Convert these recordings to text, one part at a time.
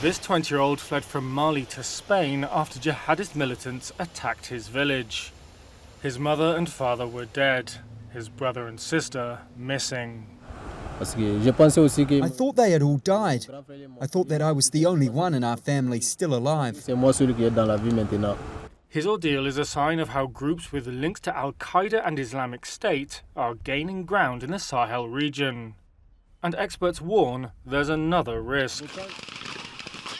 This 20-year-old fled from Mali to Spain after jihadist militants attacked his village. His mother and father were dead, his brother and sister missing. I thought they had all died. I thought that I was the only one in our family still alive. His ordeal is a sign of how groups with links to Qaeda and Islamic State are gaining ground in the Sahel region. And experts warn there's another risk.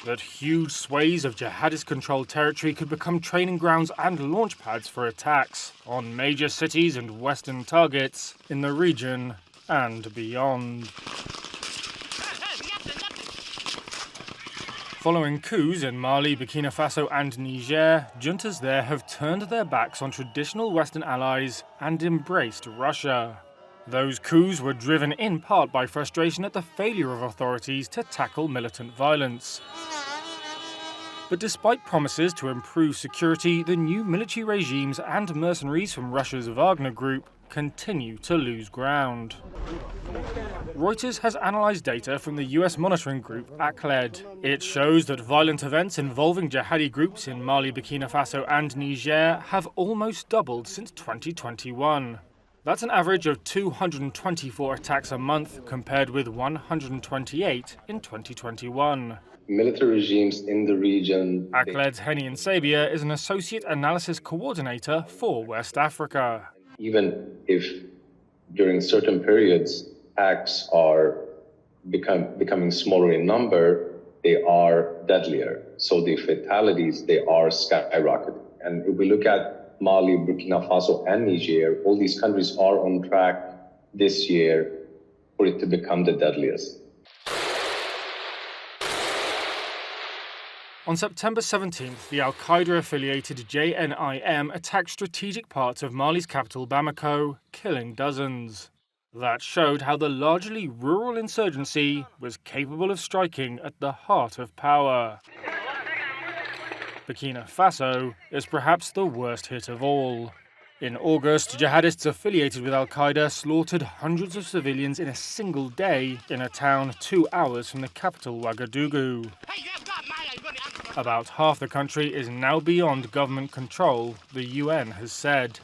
That huge swathes of jihadist-controlled territory could become training grounds and launch pads for attacks on major cities and Western targets in the region and beyond. Following coups in Mali, Burkina Faso and Niger, juntas there have turned their backs on traditional Western allies and embraced Russia. Those coups were driven in part by frustration at the failure of authorities to tackle militant violence. But despite promises to improve security, the new military regimes and mercenaries from Russia's Wagner group continue to lose ground. Reuters has analysed data from the US monitoring group ACLED. It shows that violent events involving jihadi groups in Mali, Burkina Faso and Niger have almost doubled since 2021. That's an average of 224 attacks a month, compared with 128 in 2021. Military regimes in the region. ACLED's Henny and Sabia is an associate analysis coordinator for West Africa. Even if during certain periods attacks are becoming smaller in number, they are deadlier. So the fatalities, they are skyrocketing. And if we look at Mali, Burkina Faso and Niger, all these countries are on track this year for it to become the deadliest. On September 17th, the Al-Qaeda-affiliated JNIM attacked strategic parts of Mali's capital Bamako, killing dozens. That showed how the largely rural insurgency was capable of striking at the heart of power. Burkina Faso is perhaps the worst hit of all. In August, jihadists affiliated with Al-Qaeda slaughtered hundreds of civilians in a single day in a town 2 hours from the capital Ouagadougou. About half the country is now beyond government control, the UN has said.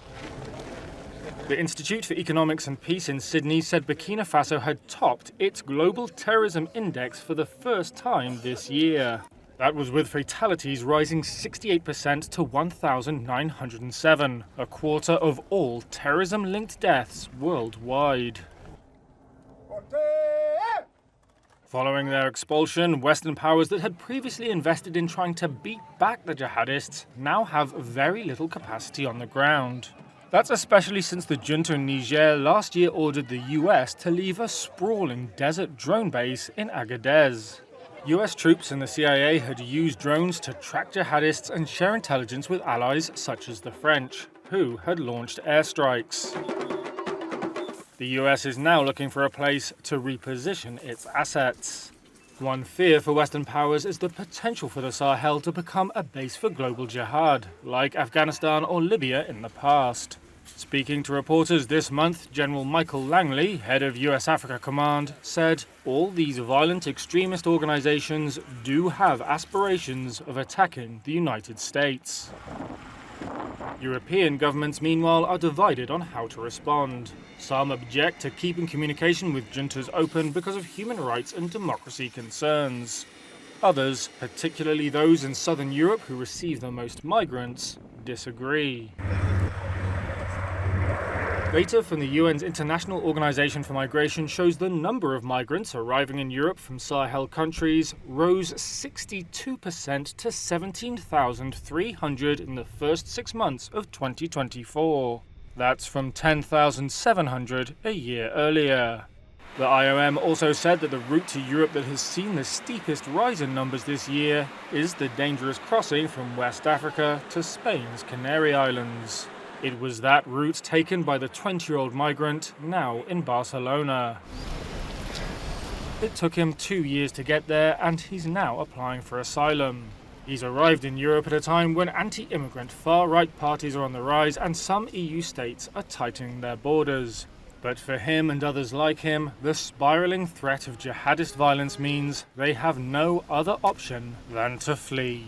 The Institute for Economics and Peace in Sydney said Burkina Faso had topped its global terrorism index for the first time this year. That was with fatalities rising 68% to 1,907, a quarter of all terrorism-linked deaths worldwide. Following their expulsion, Western powers that had previously invested in trying to beat back the jihadists now have very little capacity on the ground. That's especially since the junta in Niger last year ordered the US to leave a sprawling desert drone base in Agadez. US troops and the CIA had used drones to track jihadists and share intelligence with allies such as the French, who had launched airstrikes. The US is now looking for a place to reposition its assets. One fear for Western powers is the potential for the Sahel to become a base for global jihad, like Afghanistan or Libya in the past. Speaking to reporters this month, General Michael Langley, head of US Africa Command, said all these violent extremist organizations do have aspirations of attacking the United States. European governments, meanwhile, are divided on how to respond. Some object to keeping communication with juntas open because of human rights and democracy concerns. Others, particularly those in southern Europe who receive the most migrants, disagree. Data from the UN's International Organization for Migration shows the number of migrants arriving in Europe from Sahel countries rose 62% to 17,300 in the first 6 months of 2024. That's from 10,700 a year earlier. The IOM also said that the route to Europe that has seen the steepest rise in numbers this year is the dangerous crossing from West Africa to Spain's Canary Islands. It was that route taken by the 20-year-old migrant now in Barcelona. It took him 2 years to get there, and he's now applying for asylum. He's arrived in Europe at a time when anti-immigrant far-right parties are on the rise and some EU states are tightening their borders. But for him and others like him, the spiraling threat of jihadist violence means they have no other option than to flee.